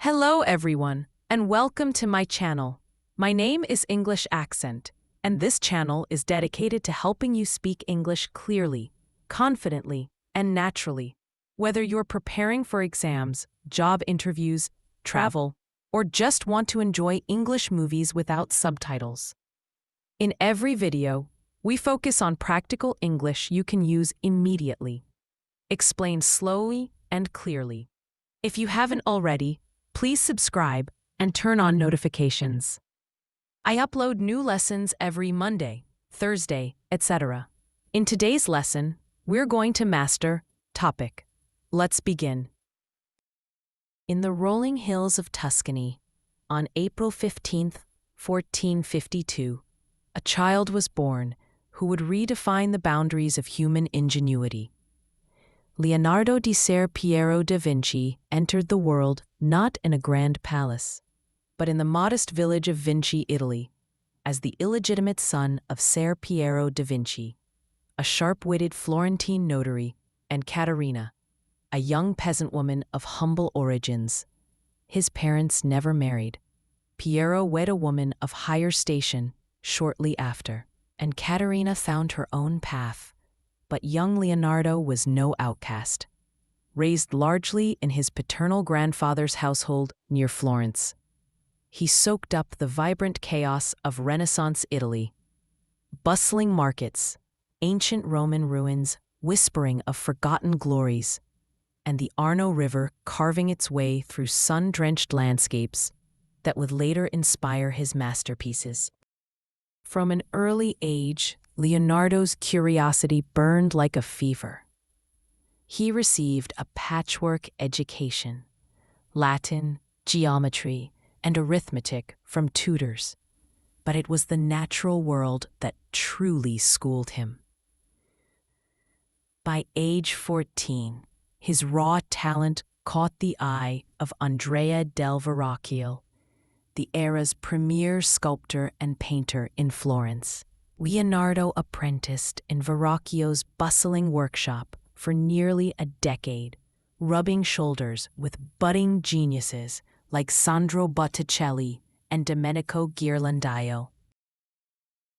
Hello everyone, and welcome to my channel. My name is English Accent, and this channel is dedicated to helping you speak English clearly, confidently, and naturally. Whether you're preparing for exams, job interviews, travel, or just want to enjoy English movies without subtitles. In every video, we focus on practical English you can use immediately. Explain slowly and clearly. If you haven't already, please subscribe and turn on notifications. I upload new lessons every Monday, Thursday, etc. In today's lesson, we're going to master topic. Let's begin. In the rolling hills of Tuscany, on April 15th, 1452, a child was born who would redefine the boundaries of human ingenuity. Leonardo di Ser Piero da Vinci entered the world not in a grand palace, but in the modest village of Vinci, Italy, as the illegitimate son of Ser Piero da Vinci, a sharp-witted Florentine notary, and Caterina, a young peasant woman of humble origins. His parents never married. Piero wed a woman of higher station shortly after, and Caterina found her own path. But young Leonardo was no outcast. Raised largely in his paternal grandfather's household near Florence, he soaked up the vibrant chaos of Renaissance Italy. Bustling markets, ancient Roman ruins whispering of forgotten glories, and the Arno River carving its way through sun-drenched landscapes that would later inspire his masterpieces. From an early age, Leonardo's curiosity burned like a fever. He received a patchwork education, Latin, geometry, and arithmetic from tutors, but it was the natural world that truly schooled him. By age 14, his raw talent caught the eye of Andrea del Verrocchio, the era's premier sculptor and painter in Florence. Leonardo apprenticed in Verrocchio's bustling workshop for nearly a decade, rubbing shoulders with budding geniuses like Sandro Botticelli and Domenico Ghirlandaio.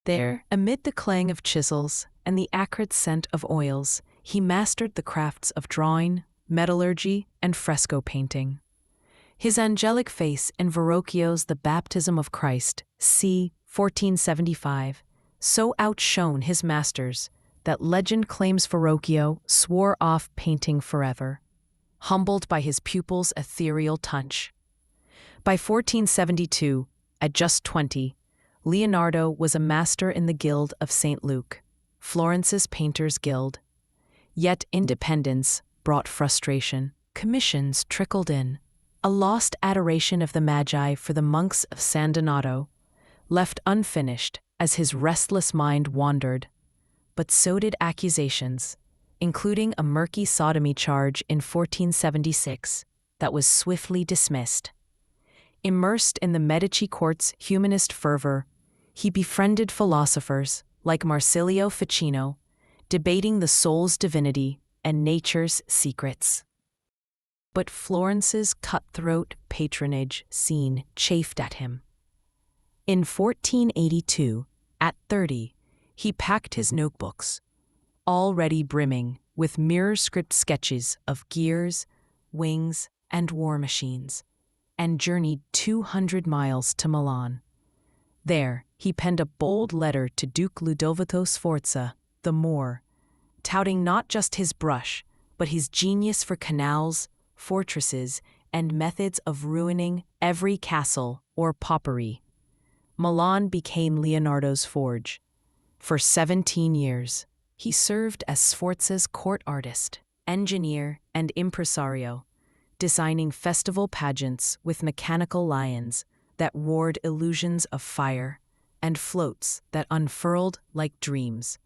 There, amid the clang of chisels and the acrid scent of oils, he mastered the crafts of drawing, metallurgy, and fresco painting. His angelic face in Verrocchio's The Baptism of Christ, c. 1475, so outshone his masters that legend claims Verrocchio swore off painting forever, humbled by his pupil's ethereal touch. By 1472, at just 20, Leonardo was a master in the Guild of St. Luke, Florence's Painters' Guild. Yet independence brought frustration. Commissions trickled in, a lost adoration of the Magi for the monks of San Donato, left unfinished as his restless mind wandered. But so did accusations, including a murky sodomy charge in 1476 that was swiftly dismissed. Immersed in the Medici court's humanist fervor, he befriended philosophers like Marsilio Ficino, debating the soul's divinity and nature's secrets. But Florence's cutthroat patronage scene chafed at him. In 1482, at 30, he packed his notebooks, already brimming with mirror-script sketches of gears, wings, and war machines, and journeyed 200 miles to Milan. There, he penned a bold letter to Duke Ludovico Sforza, the Moor, touting not just his brush, but his genius for canals, fortresses, and methods of ruining every castle or potpourri. Milan became Leonardo's forge. For 17 years, he served as Sforza's court artist, engineer, and impresario, designing festival pageants with mechanical lions that roared illusions of fire and floats that unfurled like dreams.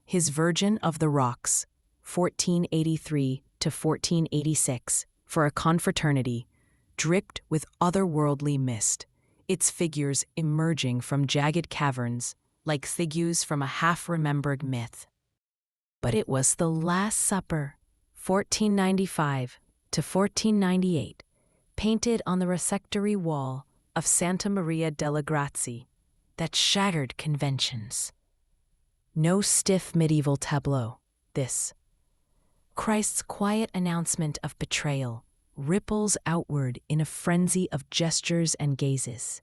His Virgin of the Rocks, 1483 to 1486, for a confraternity, dripped with otherworldly mist, its figures emerging from jagged caverns like figures from a half-remembered myth. But it was the Last Supper, 1495 to 1498, painted on the resectory wall of Santa Maria delle Grazie, that shattered conventions. No stiff medieval tableau, this. Christ's quiet announcement of betrayal ripples outward in a frenzy of gestures and gazes.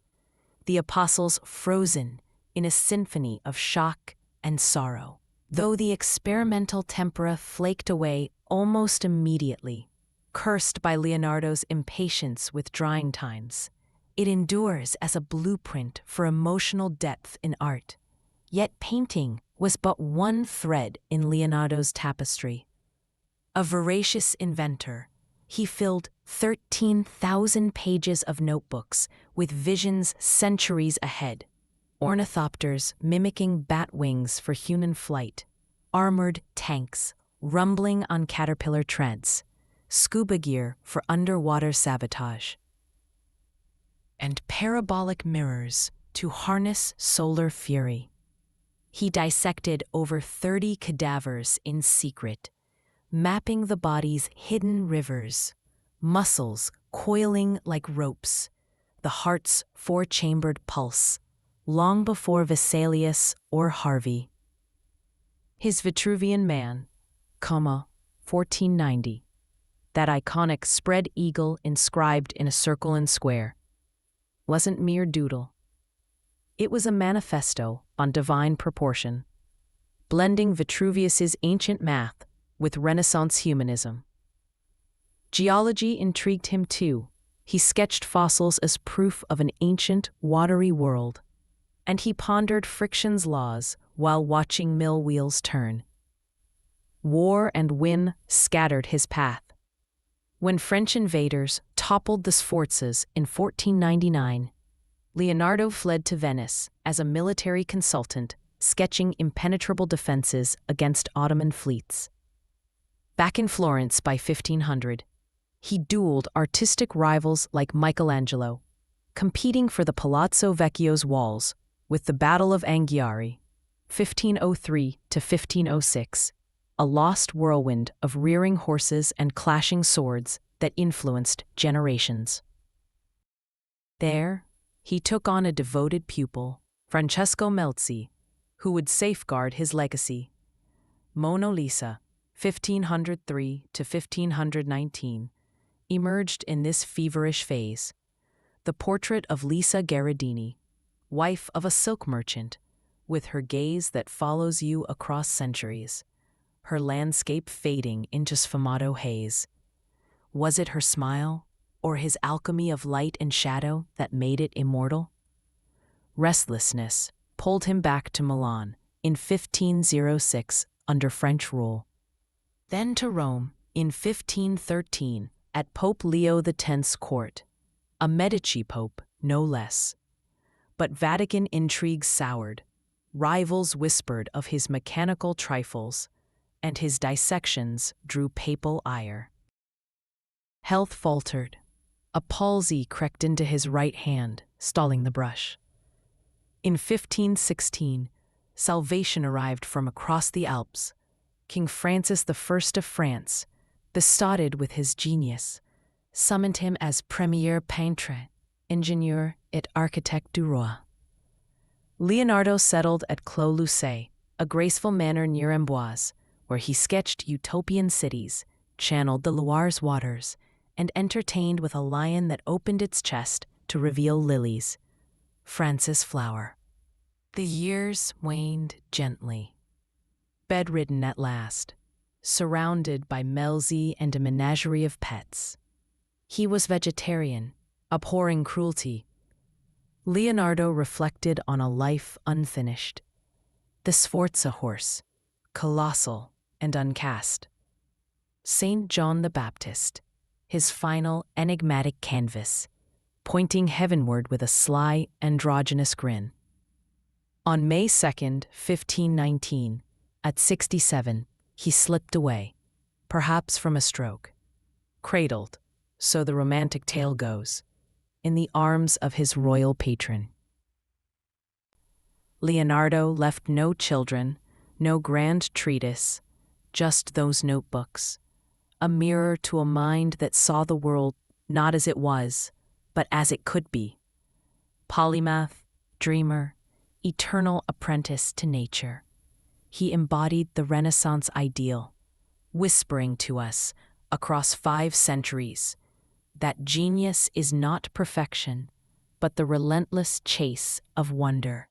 The apostles frozen in a symphony of shock and sorrow. Though the experimental tempera flaked away almost immediately, cursed by Leonardo's impatience with drying times, it endures as a blueprint for emotional depth in art. Yet painting was but one thread in Leonardo's tapestry. A voracious inventor, he filled 13,000 pages of notebooks with visions centuries ahead. Ornithopters mimicking bat wings for human flight, armored tanks rumbling on caterpillar treads, scuba gear for underwater sabotage, and parabolic mirrors to harness solar fury. He dissected over 30 cadavers in secret, mapping the body's hidden rivers, muscles coiling like ropes, the heart's four-chambered pulse, long before Vesalius or Harvey. His Vitruvian Man, 1490, that iconic spread eagle inscribed in a circle and square, wasn't mere doodle. It was a manifesto on divine proportion, blending Vitruvius's ancient math with Renaissance humanism. Geology intrigued him too. He sketched fossils as proof of an ancient, watery world, and he pondered friction's laws while watching mill wheels turn. War and wind scattered his path. When French invaders toppled the Sforzas in 1499, Leonardo fled to Venice as a military consultant, sketching impenetrable defenses against Ottoman fleets. Back in Florence by 1500, he dueled artistic rivals like Michelangelo, competing for the Palazzo Vecchio's walls with the Battle of Anghiari, 1503 to 1506, a lost whirlwind of rearing horses and clashing swords that influenced generations. There, he took on a devoted pupil, Francesco Melzi, who would safeguard his legacy. Mona Lisa, 1503 to 1519, emerged in this feverish phase. The portrait of Lisa Gherardini, wife of a silk merchant, with her gaze that follows you across centuries, her landscape fading into sfumato haze. Was it her smile, or his alchemy of light and shadow that made it immortal? Restlessness pulled him back to Milan in 1506 under French rule. Then to Rome in 1513 at Pope Leo X's court, a Medici pope no less. But Vatican intrigues soured, rivals whispered of his mechanical trifles, and his dissections drew papal ire. Health faltered. A palsy crept into his right hand, stalling the brush. In 1516, salvation arrived from across the Alps. King Francis I of France, besotted with his genius, summoned him as premier peintre, ingénieur et architecte du roi. Leonardo settled at Clos Lucé, a graceful manor near Amboise, where he sketched utopian cities, channeled the Loire's waters, and entertained with a lion that opened its chest to reveal lilies, Francis' flower. The years waned gently. Bedridden at last, surrounded by Melzi and a menagerie of pets. He was vegetarian, abhorring cruelty. Leonardo reflected on a life unfinished. The Sforza horse, colossal and uncast. Saint John the Baptist, his final enigmatic canvas, pointing heavenward with a sly, androgynous grin. On May 2nd, 1519, at 67, he slipped away, perhaps from a stroke, cradled, so the romantic tale goes, in the arms of his royal patron. Leonardo left no children, no grand treatise, just those notebooks, a mirror to a mind that saw the world not as it was, but as it could be. Polymath, dreamer, eternal apprentice to nature. He embodied the Renaissance ideal, whispering to us, across 5 centuries, that genius is not perfection, but the relentless chase of wonder.